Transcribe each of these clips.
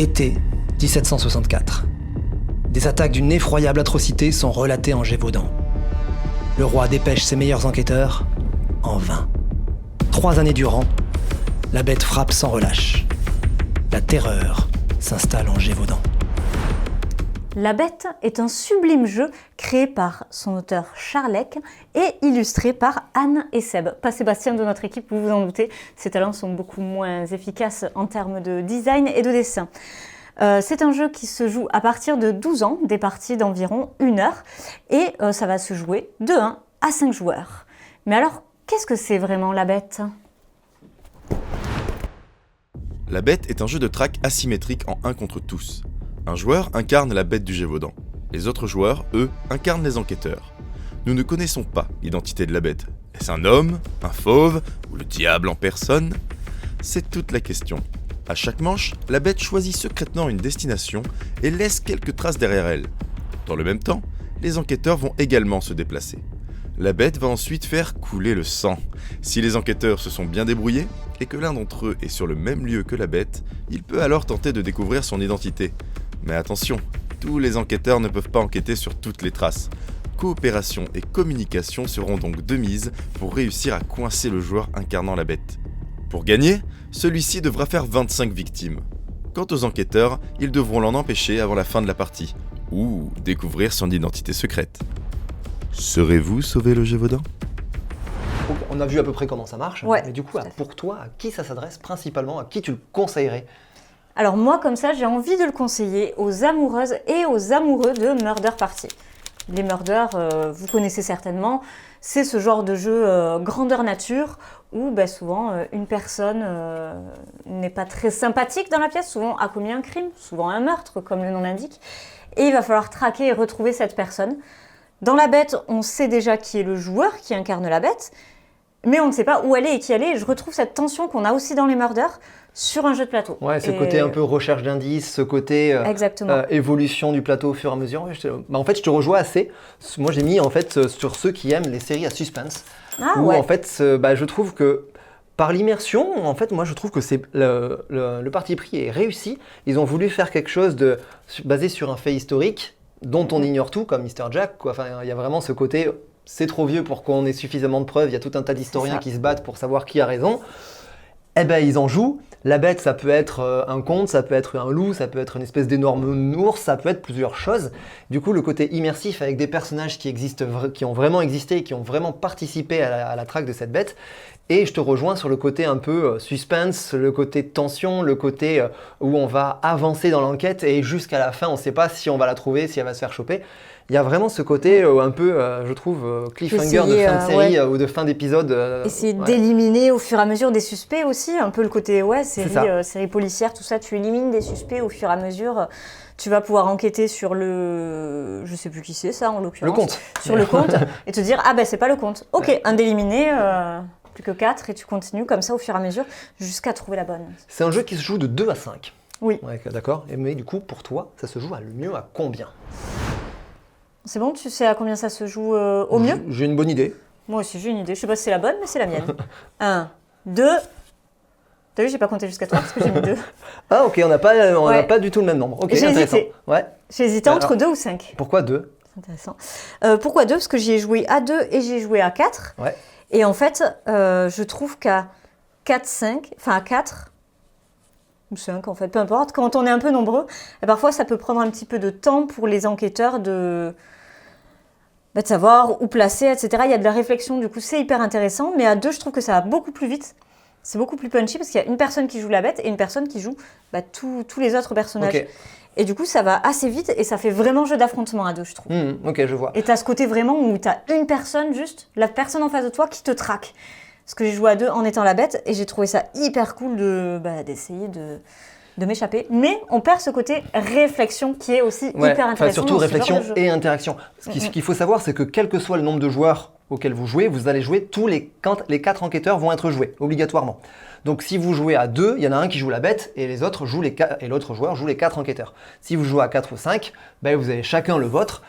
Été 1764. Des attaques d'une effroyable atrocité sont relatées en Gévaudan. Le roi dépêche ses meilleurs enquêteurs, en vain. 3 années durant, la bête frappe sans relâche. La terreur s'installe en Gévaudan. La Bête est un sublime jeu créé par son auteur Charlec et illustré par Anne et Seb. Pas Sébastien de notre équipe, vous vous en doutez, ses talents sont beaucoup moins efficaces en termes de design et de dessin. C'est un jeu qui se joue à partir de 12 ans, des parties d'environ 1 heure, et ça va se jouer de 1 à 5 joueurs. Mais alors, qu'est-ce que c'est vraiment La Bête ? La Bête est un jeu de track asymétrique en 1 contre tous. Un joueur incarne la bête du Gévaudan. Les autres joueurs, eux, incarnent les enquêteurs. Nous ne connaissons pas l'identité de la bête. Est-ce un homme, un fauve ou le diable en personne ? C'est toute la question. À chaque manche, la bête choisit secrètement une destination et laisse quelques traces derrière elle. Dans le même temps, les enquêteurs vont également se déplacer. La bête va ensuite faire couler le sang. Si les enquêteurs se sont bien débrouillés et que l'un d'entre eux est sur le même lieu que la bête, il peut alors tenter de découvrir son identité. Mais attention, tous les enquêteurs ne peuvent pas enquêter sur toutes les traces. Coopération et communication seront donc de mise pour réussir à coincer le joueur incarnant la bête. Pour gagner, celui-ci devra faire 25 victimes. Quant aux enquêteurs, ils devront l'en empêcher avant la fin de la partie, ou découvrir son identité secrète. Saurez-vous sauver le Gévaudan ? On a vu à peu près comment ça marche, Ouais, mais du coup, pour toi, à qui ça s'adresse principalement ? À qui tu le conseillerais ? Alors moi, comme ça, j'ai envie de le conseiller aux amoureuses et aux amoureux de Murder Party. Les Murder, vous connaissez certainement, c'est ce genre de jeu grandeur nature où souvent une personne n'est pas très sympathique dans la pièce, souvent a commis un crime, souvent un meurtre comme le nom l'indique, et il va falloir traquer et retrouver cette personne. Dans la bête, on sait déjà qui est le joueur qui incarne la bête, mais on ne sait pas où elle est et qui elle est. Et je retrouve cette tension qu'on a aussi dans les Murder sur un jeu de plateau. Ouais, ce côté un peu recherche d'indices, ce côté évolution du plateau au fur et à mesure. En fait, je te rejoins assez. Moi, j'ai mis en fait sur ceux qui aiment les séries à suspense. En fait, je trouve que par l'immersion, en fait, moi, je trouve que c'est le parti pris est réussi. Ils ont voulu faire quelque chose basé sur un fait historique dont on ignore tout, comme Mr. Jack, quoi. Enfin, il y a vraiment ce côté, c'est trop vieux pour qu'on ait suffisamment de preuves. Il y a tout un tas d'historiens qui se battent pour savoir qui a raison. Eh ben, ils en jouent. La bête, ça peut être un conte, ça peut être un loup, ça peut être une espèce d'énorme ours, ça peut être plusieurs choses. Du coup, le côté immersif avec des personnages qui existent, qui ont vraiment existé, qui ont vraiment participé à la traque de cette bête. Et je te rejoins sur le côté un peu suspense, le côté tension, le côté où on va avancer dans l'enquête et jusqu'à la fin, on ne sait pas si on va la trouver, si elle va se faire choper. Il y a vraiment ce côté un peu, je trouve, cliffhanger de fin de série ou de fin d'épisode. Essayer d'éliminer au fur et à mesure des suspects aussi, un peu le côté série policière, tout ça, tu élimines des suspects au fur et à mesure. Tu vas pouvoir enquêter sur je sais plus qui c'est ça en l'occurrence. Le compte. Sur le compte et te dire, c'est pas le compte. Ok, un d'éliminé, plus que 4 et tu continues comme ça au fur et à mesure jusqu'à trouver la bonne. C'est un jeu qui se joue de 2 à 5. Oui. Ouais, d'accord. Mais du coup, pour toi, ça se joue le mieux à combien ? C'est bon, tu sais à combien ça se joue au mieux ? J'ai une bonne idée. Moi aussi, j'ai une idée. Je sais pas si c'est la bonne, mais c'est la mienne. 1, 2. T'as vu, j'ai pas compté jusqu'à toi parce que j'ai mis 2. Ah, ok, on n'a pas du tout le même nombre. Ok, j'ai intéressant. hésité. Ouais. J'ai hésité entre 2 ou 5. Pourquoi 2 ? C'est intéressant. Pourquoi 2 ? Parce que j'y ai joué à 2 et j'ai joué à 4. Ouais. Et en fait, je trouve qu'à 4, 5, enfin à 4, ou 5 en fait, peu importe, quand on est un peu nombreux, parfois ça peut prendre un petit peu de temps pour les enquêteurs de savoir où placer, etc. Il y a de la réflexion, du coup c'est hyper intéressant, mais à 2, je trouve que ça va beaucoup plus vite. C'est beaucoup plus punchy parce qu'il y a une personne qui joue la bête et une personne qui joue tous les autres personnages. Okay. Et du coup, ça va assez vite et ça fait vraiment jeu d'affrontement à 2, je trouve. Ok, je vois. Et tu as ce côté vraiment où tu as une personne, juste la personne en face de toi qui te traque. Parce que j'ai joué à 2 en étant la bête et j'ai trouvé ça hyper cool d'essayer de m'échapper. Mais on perd ce côté réflexion qui est aussi hyper intéressant. Surtout réflexion et interaction. Ce qu'il faut savoir, c'est que quel que soit le nombre de joueurs auxquels vous jouez, vous allez jouer quand les 4 enquêteurs vont être joués, obligatoirement. Donc si vous jouez à 2, il y en a un qui joue la bête et les autres jouent et l'autre joueur joue les 4 enquêteurs. Si vous jouez à 4 ou 5, vous avez chacun le vôtre.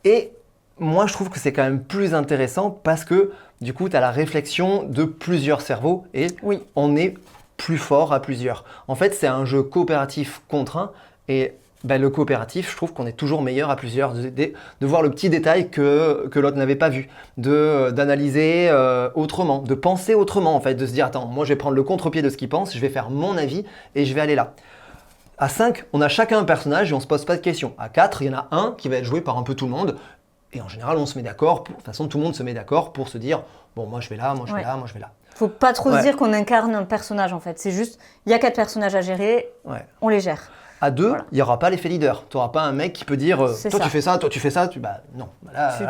Et moi, je trouve que c'est quand même plus intéressant parce que du coup, tu as la réflexion de plusieurs cerveaux et on est plus fort à plusieurs. En fait, c'est un jeu coopératif contre un, et le coopératif, je trouve qu'on est toujours meilleur à plusieurs, de voir le petit détail que l'autre n'avait pas vu, d'analyser autrement, de penser autrement en fait, de se dire attends, moi je vais prendre le contre-pied de ce qu'il pense, je vais faire mon avis et je vais aller là. À 5, on a chacun un personnage et on se pose pas de questions. À 4, il y en a un qui va être joué par un peu tout le monde et en général on se met d'accord, de toute façon tout le monde se met d'accord pour se dire bon moi je vais là, moi je vais là, moi je vais là. Faut pas trop se dire qu'on incarne un personnage en fait, c'est juste, il y a 4 personnages à gérer, on les gère. À 2, il n'y aura pas l'effet leader. Tu n'auras pas un mec qui peut dire toi tu fais ça, toi tu fais ça. Non.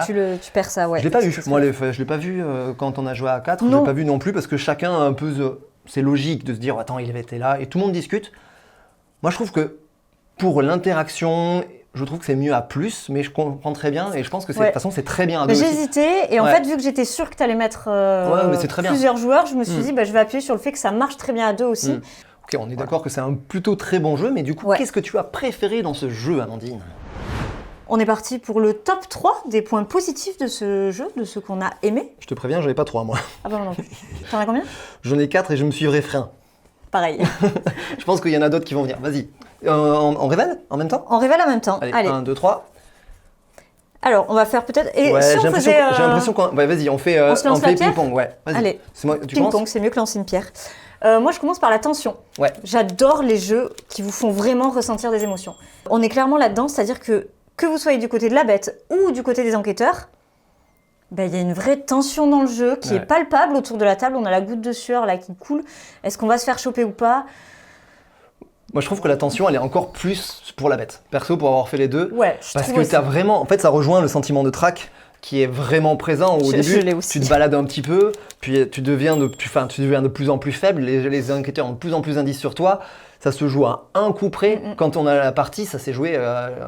Tu perds ça, ouais. Je ne l'ai pas vu. Moi, je l'ai pas vu quand on a joué à 4. Je ne l'ai pas vu non plus parce que chacun a un peu. C'est logique de se dire attends, il avait été là. Et tout le monde discute. Moi, je trouve que pour l'interaction, je trouve que c'est mieux à plus, mais je comprends très bien. Et je pense que de toute façon, c'est très bien à 2 aussi. J'ai hésité. Et en fait, vu que j'étais sûre que tu allais mettre plusieurs joueurs, je me suis dit je vais appuyer sur le fait que ça marche très bien à 2 aussi. Ok, on est d'accord que c'est un plutôt très bon jeu, mais du coup, qu'est-ce que tu as préféré dans ce jeu, Amandine ? On est parti pour le top 3 des points positifs de ce jeu, de ce qu'on a aimé. Je te préviens, j'en ai pas 3 moi. Ah bah non plus. T'en as combien ? J'en ai 4 et je me suis réfréné. Pareil. Je pense qu'il y en a d'autres qui vont venir. Vas-y. On révèle en même temps ? On révèle en même temps. Allez. 1, 2, 3. Alors, on va faire peut-être... Et si on faisait... J'ai l'impression qu'on... Ouais, vas-y, on fait ping-pong. Ouais, vas-y. Allez, ping-pong, c'est mieux que lancer une pierre. Moi, je commence par la tension. Ouais. J'adore les jeux qui vous font vraiment ressentir des émotions. On est clairement là-dedans, c'est-à-dire que vous soyez du côté de la bête ou du côté des enquêteurs, il y a une vraie tension dans le jeu qui est palpable autour de la table. On a la goutte de sueur là qui coule. Est-ce qu'on va se faire choper ou pas ? Moi, je trouve que la tension, elle est encore plus pour la bête. Perso, pour avoir fait les deux. Ouais, parce que t'as vraiment... En fait, ça rejoint le sentiment de track qui est vraiment présent au début. Tu te balades un petit peu, puis tu deviens de plus en plus faible, les enquêteurs ont de plus en plus d'indices sur toi, ça se joue à un coup près. Quand on a la partie, ça s'est joué,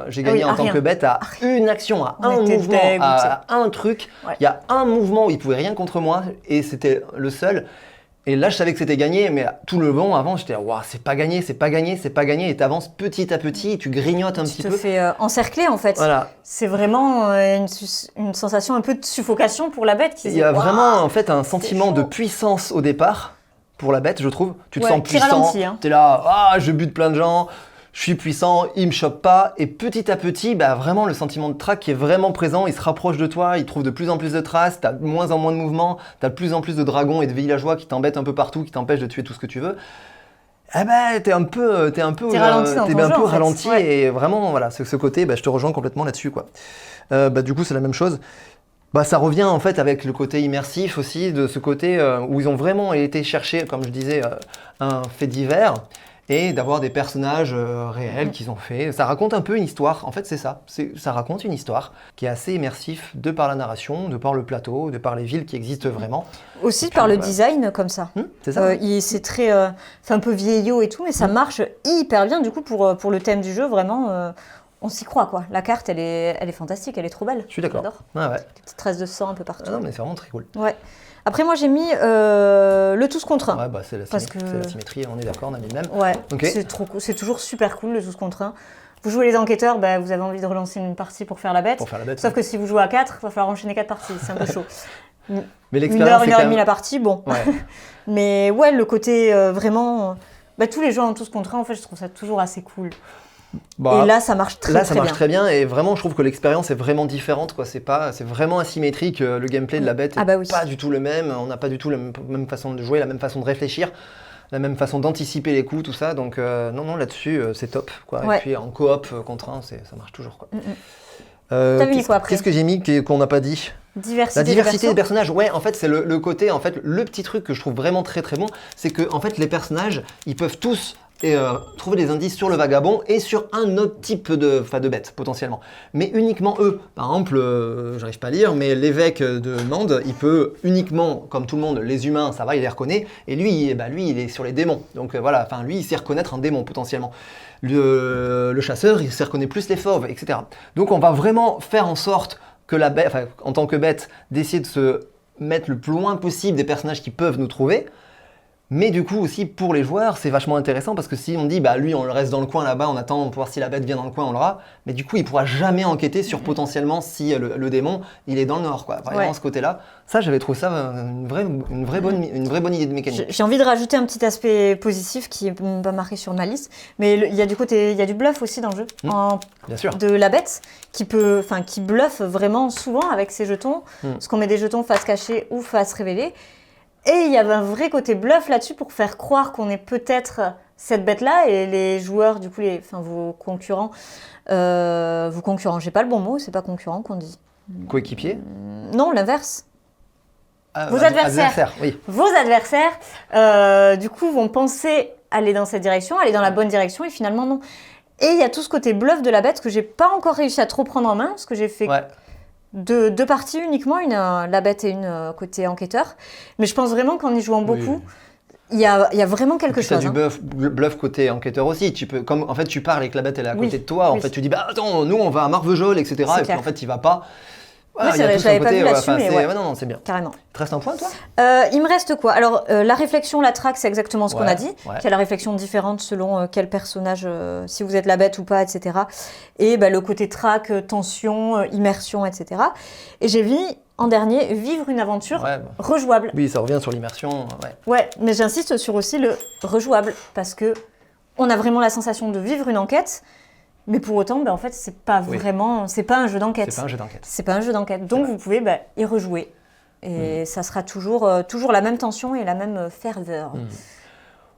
j'ai gagné en tant que bête à une action, à un mouvement, à un truc. Il y a un mouvement où il pouvait rien contre moi, et c'était le seul. Et là, je savais que c'était gagné, mais tout le long avant, j'étais waouh, c'est pas gagné, et t'avances petit à petit, et tu grignotes un petit peu. Tu te fais encercler en fait. Voilà. C'est vraiment une sensation un peu de suffocation pour la bête. Il y a vraiment en fait un sentiment de puissance au départ pour la bête, je trouve. Tu te sens puissant, t'es là, je bute plein de gens. Je suis puissant, il me chope pas, et petit à petit, vraiment le sentiment de track qui est vraiment présent, il se rapproche de toi, il trouve de plus en plus de traces, t'as de moins en moins de mouvements, t'as de plus en plus de dragons et de villageois qui t'embêtent un peu partout, qui t'empêchent de tuer tout ce que tu veux. T'es un peu ralenti et vraiment voilà, ce côté, je te rejoins complètement là-dessus quoi. Du coup c'est la même chose. Ça revient en fait avec le côté immersif aussi, de ce côté où ils ont vraiment été chercher, comme je disais, un fait divers. Et d'avoir des personnages réels qu'ils ont fait. Ça raconte un peu une histoire, en fait c'est ça. Ça raconte une histoire qui est assez immersif de par la narration, de par le plateau, de par les villes qui existent vraiment. Aussi par le design comme ça. C'est ça. C'est très, un peu vieillot et tout, mais ça marche hyper bien du coup pour le thème du jeu, vraiment. On s'y croit quoi. La carte elle est fantastique, elle est trop belle. Je suis d'accord. J'adore. Ouais. Des petites traces de sang un peu partout. Non mais c'est vraiment très cool. Ouais. Après, moi, j'ai mis le tous contre 1. Ouais, c'est la symétrie, on est d'accord, on a mis le même. Ouais, okay. C'est toujours super cool, le tous contre 1. Vous jouez les enquêteurs, vous avez envie de relancer une partie pour faire la bête. Sauf que si vous jouez à 4, il va falloir enchaîner 4 parties, c'est un peu chaud. Mais l'expérience, 1 heure et demie la partie, bon. Ouais. Mais ouais, le côté vraiment... tous les jeux en tous contre 1, en fait, je trouve ça toujours assez cool. Et là, ça marche très bien. Là, ça marche très bien et vraiment, je trouve que l'expérience est vraiment différente. Quoi. C'est vraiment asymétrique. Le gameplay de la bête n'est pas du tout le même. On n'a pas du tout la même façon de jouer, la même façon de réfléchir, la même façon d'anticiper les coups, tout ça. Donc non, là-dessus, c'est top. Quoi. Ouais. Et puis en coop contre 1, ça marche toujours. Quoi. T'as mis quoi après ? Qu'est-ce que j'ai mis qu'on n'a pas dit ? La diversité des personnages. Ouais, en fait, c'est le côté, en fait, le petit truc que je trouve vraiment très très bon, c'est que en fait, les personnages, ils peuvent tous trouver des indices sur le vagabond et sur un autre type de bête potentiellement. Mais uniquement eux. Par exemple, j'arrive pas à lire, mais l'évêque de Mende, il peut uniquement, comme tout le monde, les humains, ça va, il les reconnaît. Et lui, il est sur les démons. Donc voilà, lui, il sait reconnaître un démon potentiellement. Le chasseur, il sait reconnaître plus les fauves, etc. Donc on va vraiment faire en sorte que la bête, en tant que bête, d'essayer de se mettre le plus loin possible des personnages qui peuvent nous trouver. Mais du coup aussi pour les joueurs c'est vachement intéressant parce que si on dit lui on le reste dans le coin là-bas, on attend pour voir si la bête vient dans le coin, on l'aura, mais du coup il pourra jamais enquêter sur potentiellement si le démon il est dans le nord quoi. Vraiment ce côté-là, ça j'avais trouvé ça une vraie bonne idée de mécanique. J'ai envie de rajouter un petit aspect positif qui est pas marqué sur ma liste, mais il y a du bluff aussi dans le jeu, Bien sûr. de la bête qui bluffe vraiment souvent avec ses jetons, parce qu'on met des jetons face cachée ou face révélée. Et il y avait un vrai côté bluff là-dessus pour faire croire qu'on est peut-être cette bête-là et les joueurs, du coup, vos concurrents, j'ai pas le bon mot, c'est pas concurrent qu'on dit. Coéquipier Non, l'inverse. Vos adversaires, oui. Vos adversaires, du coup, vont penser aller dans cette direction, aller dans la bonne direction et finalement non. Et il y a tout ce côté bluff de la bête que j'ai pas encore réussi à trop prendre en main parce que j'ai fait... Deux parties uniquement, une la bête et une côté enquêteur. Mais je pense vraiment qu'en y jouant beaucoup, il y a vraiment quelque chose. Tu as du bluff côté enquêteur aussi. Tu peux, comme en fait tu parles et que la bête elle est à côté de toi, en fait tu dis attends, nous on va à Marvejol, etc. Et puis en fait il va pas. Oui, c'est vrai, je l'avais pas vu là-dessus, mais non, c'est bien. Carrément. Il te reste un point, toi ? Il me reste quoi ? Alors, la réflexion, la traque, c'est exactement ce qu'on a dit. Il y a la réflexion différente selon quel personnage, si vous êtes la bête ou pas, etc. Et le côté traque, tension, immersion, etc. Et j'ai mis, en dernier, vivre une aventure rejouable. Oui, ça revient sur l'immersion. Ouais, mais j'insiste sur aussi le rejouable, parce que on a vraiment la sensation de vivre une enquête. Mais pour autant, en fait, c'est pas vraiment, c'est pas un jeu d'enquête. C'est pas un jeu d'enquête. Donc vous pouvez y rejouer. Et ça sera toujours la même tension et la même ferveur.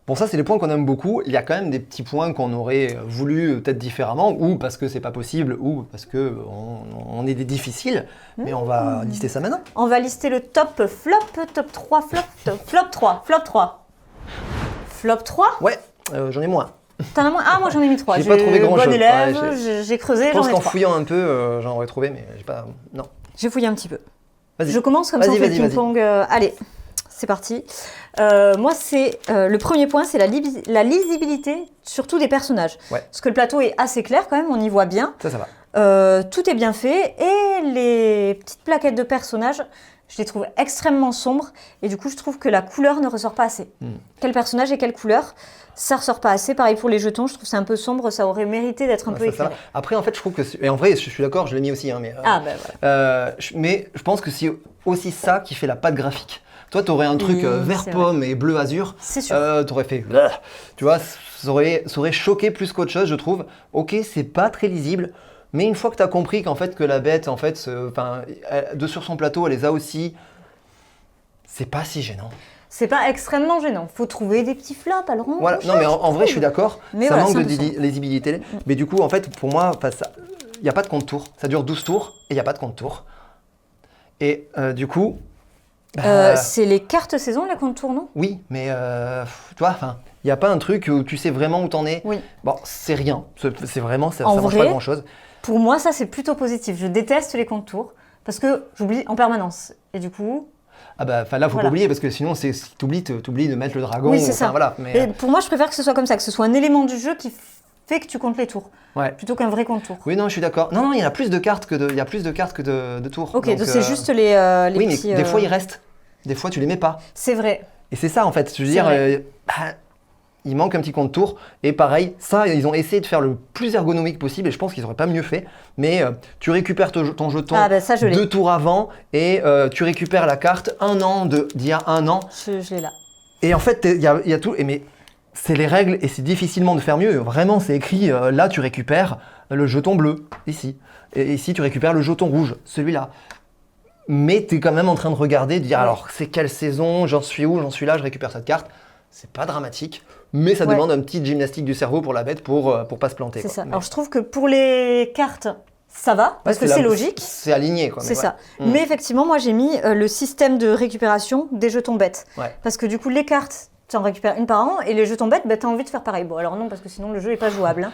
Bon, ça, c'est les points qu'on aime beaucoup. Il y a quand même des petits points qu'on aurait voulu peut-être différemment, ou parce que c'est pas possible, ou parce que on est des difficiles. Mais on va lister ça maintenant. On va lister le top flop, top 3, flop 3. Flop 3 Ouais, j'en ai moins. T'en as moins ? Ah, moi j'en ai mis 3. J'ai pas trouvé grand chose. Bon élève, j'ai creusé, j'en ai 3. Je pense qu'en fouillant un peu, j'en aurais trouvé, mais j'ai pas. Non. J'ai fouillé un petit peu. Vas-y. Je commence comme ça, on fait ping-pong. Allez, c'est parti. Moi, le premier point, c'est la lisibilité, surtout des personnages. Parce que le plateau est assez clair quand même, on y voit bien. Ça va. Tout est bien fait. Et les petites plaquettes de personnages, je les trouve extrêmement sombres. Et du coup, je trouve que la couleur ne ressort pas assez. Quel personnage et quelle couleur ? Ça ressort pas assez. Pareil pour les jetons, je trouve que c'est un peu sombre, ça aurait mérité d'être un peu éclairé. Après, en fait, je trouve que... Et en vrai, je suis d'accord, je l'ai mis aussi. Mais, mais je pense que c'est aussi ça qui fait la patte graphique. Toi, tu aurais un truc vert pomme et bleu azur. C'est sûr. Tu aurais fait... Tu vois, ça aurait choqué plus qu'autre chose, je trouve. Ok, c'est pas très lisible. Mais une fois que tu as compris qu'en fait, que la bête, en fait, sur son plateau, elle les a aussi, c'est pas si gênant. C'est pas extrêmement gênant. Faut trouver des petits flops. Alors voilà. Non, mais en vrai, je suis d'accord. Ça manque de lisibilité. Mais du coup, en fait, pour moi, il n'y a pas de compte tour. Ça dure 12 tours et il n'y a pas de compte tour. Et du coup... c'est les cartes saison, les comptes tours, non ? Oui, mais tu vois, il n'y a pas un truc où tu sais vraiment où t'en es. Oui. Bon, c'est rien. C'est vraiment, ça ne change pas grand-chose. Pour moi, ça, c'est plutôt positif. Je déteste les comptes tours parce que j'oublie en permanence. Et du coup... Ah là, faut pas oublier parce que sinon, t'oublies de mettre le dragon. Oui, c'est ça. Voilà, mais pour moi, je préfère que ce soit comme ça, que ce soit un élément du jeu qui fait que tu comptes les tours, plutôt qu'un vrai compte tour. Oui, non, je suis d'accord. Non, il y a plus de cartes que de tours. Ok, donc c'est juste les petits... mais des fois, ils restent. Des fois, tu les mets pas. C'est vrai. Et c'est ça, en fait. Je veux dire, il manque un petit compte tour. Et pareil, ça, ils ont essayé de faire le plus ergonomique possible. Et je pense qu'ils n'auraient pas mieux fait. Mais tu récupères ton jeton 2 tours avant. Et tu récupères la carte d'il y a un an. Je l'ai là. Et en fait, il y a tout. Mais c'est les règles et c'est difficilement de faire mieux. Vraiment, c'est écrit, là, tu récupères le jeton bleu, ici. Et ici, tu récupères le jeton rouge, celui-là. Mais tu es quand même en train de regarder, de dire alors c'est quelle saison, j'en suis où, j'en suis là, je récupère cette carte. C'est pas dramatique, mais ça demande un petit gymnastique du cerveau pour la bête pour pas se planter. C'est ça. Alors je trouve que pour les cartes, ça va, parce que c'est logique. C'est aligné. C'est ça. Mais effectivement, moi j'ai mis le système de récupération des jetons bêtes. Parce que du coup, les cartes, tu en récupères une par an, et les jetons bêtes, tu as envie de faire pareil. Bon, alors non, parce que sinon le jeu n'est pas jouable.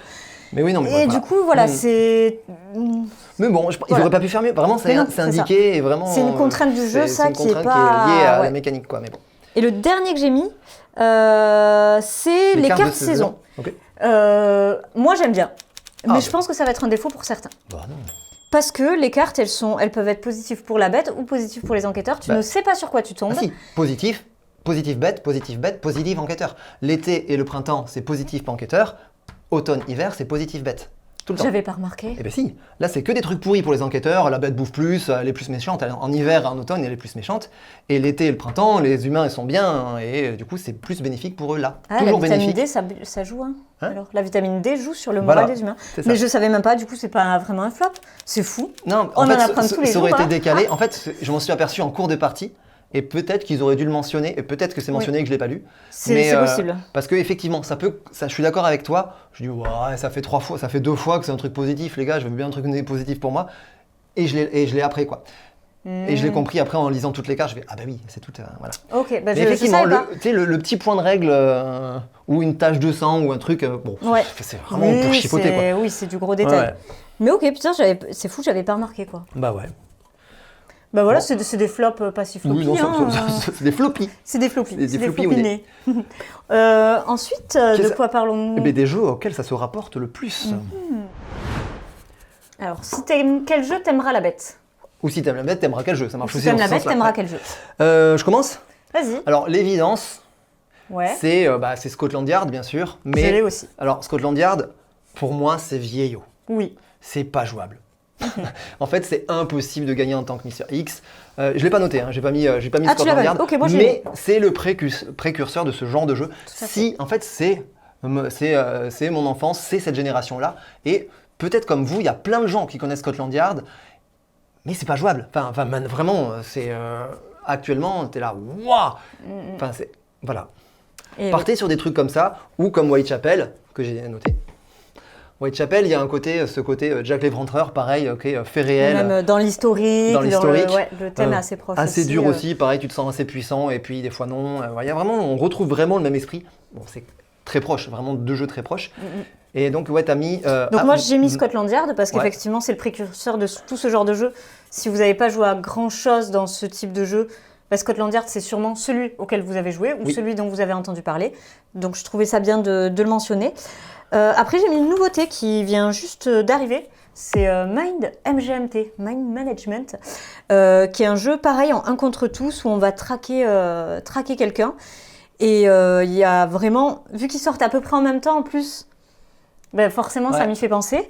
Mais oui, non, et du coup, voilà, c'est... Mais bon, ils n'auraient pas pu faire mieux. Vraiment, c'est indiqué et vraiment... C'est une contrainte du jeu, ça, qui est pas... C'est une contrainte qui est liée à la mécanique, quoi. Mais bon. Et le dernier que j'ai mis, c'est les cartes saison. Okay. Moi, j'aime bien. Mais je pense que ça va être un défaut pour certains. Bah non. Parce que les cartes, elles peuvent être positives pour la bête ou positives pour les enquêteurs. Tu ne sais pas sur quoi tu tombes. Ah si, positif positif bête, positif enquêteur. L'été et le printemps, c'est positif enquêteur. Automne, hiver, c'est positif bête. Tout le temps. J'avais pas remarqué. Eh ben si, là c'est que des trucs pourris pour les enquêteurs, la bête bouffe plus, elle est plus méchante, en hiver, en automne, elle est plus méchante, et l'été et le printemps, les humains ils sont bien, et du coup c'est plus bénéfique pour eux là. Ah, toujours la vitamine D, ça joue, hein. Alors, la vitamine D joue sur le moral des humains. Mais je savais même pas, du coup c'est pas vraiment un flop, c'est fou. Non, on en apprend tous les jours. Ça aurait été décalé, en fait je m'en suis aperçu en cours de partie, et peut-être qu'ils auraient dû le mentionner, et peut-être que c'est mentionné et que je ne l'ai pas lu. C'est possible. Parce qu'effectivement, je suis d'accord avec toi, je dis, ouais, ça fait 2 fois que c'est un truc positif, les gars, je veux bien un truc positif pour moi, et je l'ai appris, quoi. Et je l'ai compris après en lisant toutes les cartes, je vais, ah bah oui, c'est tout, voilà. Ok, bah mais effectivement, le petit point de règle, ou une tache de sang, ou un truc, c'est vraiment pour chipoter, quoi. Oui, c'est du gros détail. Ouais. Mais ok, putain, c'est fou, j'avais pas remarqué, quoi. Bah ouais. Bah voilà, bon. c'est des flops pas si floppy. Oui, non, c'est des floppies. C'est des floppies. Des floppinés. Ensuite, de quoi parlons-nous? Des jeux auxquels ça se rapporte le plus. Alors, si t'aimes quel jeu, t'aimeras la bête. Ou si t'aimes la bête, t'aimeras quel jeu. Ça marche aussi. Si t'aimes la bête, t'aimeras quel jeu. Je commence. Vas-y. Alors, l'évidence, c'est Scotland Yard, bien sûr. Mais, je l'ai aussi. Alors, Scotland Yard, pour moi, c'est vieillot. Oui. C'est pas jouable. En fait, c'est impossible de gagner en tant que Mr. X. Je l'ai pas noté, hein, j'ai pas mis Scotland Yard, mais c'est le précurseur de ce genre de jeu. En fait, c'est mon enfance, c'est cette génération-là, et peut-être comme vous, il y a plein de gens qui connaissent Scotland Yard, mais c'est pas jouable. Enfin vraiment, c'est actuellement, t'es là, waouh. Enfin, voilà. Partez sur des trucs comme ça, ou comme Whitechapel que j'ai noté. Whitechapel, il y a ce côté Jack l'Éventreur, pareil, fait réel. Même dans l'historique. Le thème est assez proche. Assez dur aussi, pareil, tu te sens assez puissant, et puis des fois non. On retrouve vraiment le même esprit. Bon, c'est très proche, vraiment 2 jeux très proches. Et donc, t'as mis... moi, j'ai mis Scotland Yard, parce qu'effectivement, c'est le précurseur de tout ce genre de jeu. Si vous n'avez pas joué à grand-chose dans ce type de jeu, Scotland Yard, c'est sûrement celui auquel vous avez joué, ou celui dont vous avez entendu parler. Donc, je trouvais ça bien de le mentionner. Après, j'ai mis une nouveauté qui vient juste d'arriver. C'est Mind MGMT, Mind Management, qui est un jeu pareil en 1 contre tous où on va traquer quelqu'un. Et il y a vraiment, vu qu'ils sortent à peu près en même temps en plus, forcément ça m'y fait penser.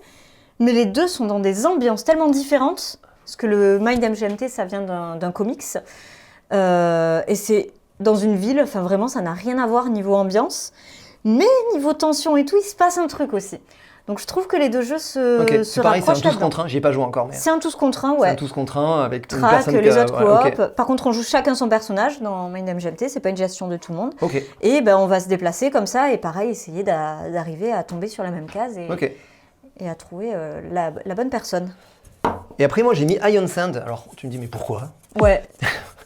Mais les deux sont dans des ambiances tellement différentes, parce que le Mind MGMT, ça vient d'un comics. Et c'est dans une ville, enfin vraiment ça n'a rien à voir niveau ambiance. Mais niveau tension et tout, il se passe un truc aussi. Donc je trouve que les 2 jeux se rapprochent. C'est pareil, c'est un tous contre 1, j'y ai pas joué encore. Mais... C'est un tous contre 1, ouais. C'est un tous contre 1 avec une Track, personne les autres coop. Par contre, on joue chacun son personnage dans Mind MGMT, c'est pas une gestion de tout le monde. Et on va se déplacer comme ça et pareil, essayer d'arriver à tomber sur la même case et à trouver la bonne personne. Et après, moi j'ai mis Iron Sand. Alors tu me dis, mais pourquoi? Ouais.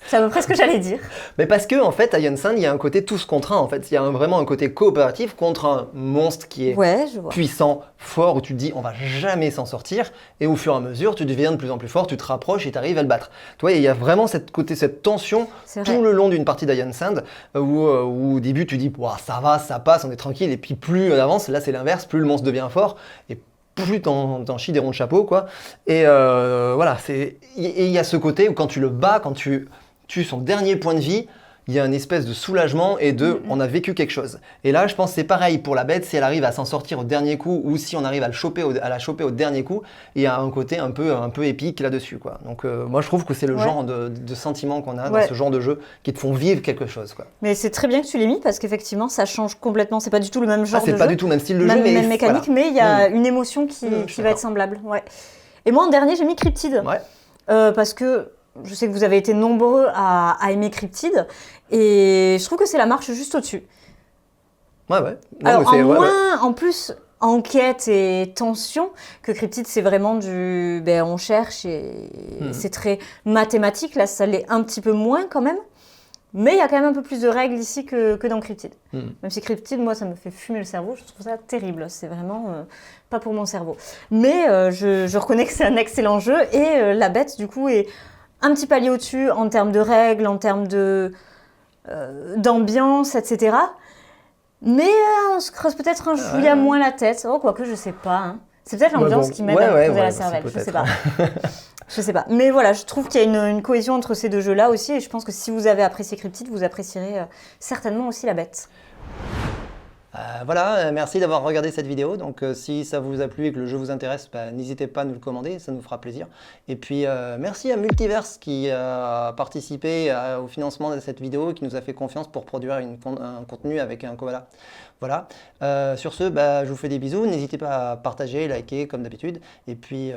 C'est à peu près ce que j'allais dire. Mais parce que en fait, à Iron Sand, il y a un côté tous contre un. En fait, il y a vraiment un côté coopératif contre un monstre qui est puissant, fort, où tu te dis on va jamais s'en sortir. Et au fur et à mesure, tu deviens de plus en plus fort, tu te rapproches et tu arrives à le battre. Tu vois, il y a vraiment cette tension tout le long d'une partie d'Iron Sand où au début tu dis ça va, ça passe, on est tranquille. Et puis plus on avance, là c'est l'inverse, plus le monstre devient fort. Et plus t'en chies des ronds de chapeau, quoi. Et voilà, il y a ce côté où quand tu le bats, quand tu tues son dernier point de vie, il y a une espèce de soulagement et on a vécu quelque chose. Et là, je pense que c'est pareil pour la bête, si elle arrive à s'en sortir au dernier coup ou si on arrive à la choper au dernier coup, il y a un côté un peu épique là-dessus, quoi. Donc moi, je trouve que c'est le genre de sentiment qu'on a dans ce genre de jeu qui te font vivre quelque chose, quoi. Mais c'est très bien que tu l'aies mis parce qu'effectivement, ça change complètement. C'est pas du tout le même genre de jeu. C'est pas du tout le même style de jeu, mais même mécanique, mais il y a une émotion qui va être semblable. Ouais. Et moi, en dernier, j'ai mis Cryptid. Parce que je sais que vous avez été nombreux à aimer Cryptid et je trouve que c'est la marche juste au-dessus. Non, alors, en plus, enquête et tension, que Cryptid, c'est vraiment du... on cherche et c'est très mathématique. Là, ça l'est un petit peu moins quand même. Mais il y a quand même un peu plus de règles ici que dans Cryptid. Même si Cryptid, moi, ça me fait fumer le cerveau. Je trouve ça terrible. C'est vraiment pas pour mon cerveau. Mais je reconnais que c'est un excellent jeu et la bête, du coup, est un petit palier au-dessus en termes de règles, en termes d'ambiance, etc. Mais on se creuse peut-être un chouïa moins la tête. Oh, quoique, je sais pas. Hein. C'est peut-être l'ambiance qui m'aide à me creuser la cervelle. Je sais pas. Je sais pas. Mais voilà, je trouve qu'il y a une cohésion entre ces deux jeux-là aussi. Et je pense que si vous avez apprécié Cryptid, vous apprécierez certainement aussi La Bête. Voilà, merci d'avoir regardé cette vidéo. Donc si ça vous a plu et que le jeu vous intéresse, n'hésitez pas à nous le commander, ça nous fera plaisir. Et puis merci à Multiverse qui a participé au financement de cette vidéo et qui nous a fait confiance pour produire un contenu avec un koala. Voilà, sur ce, je vous fais des bisous, n'hésitez pas à partager, liker comme d'habitude. Et puis...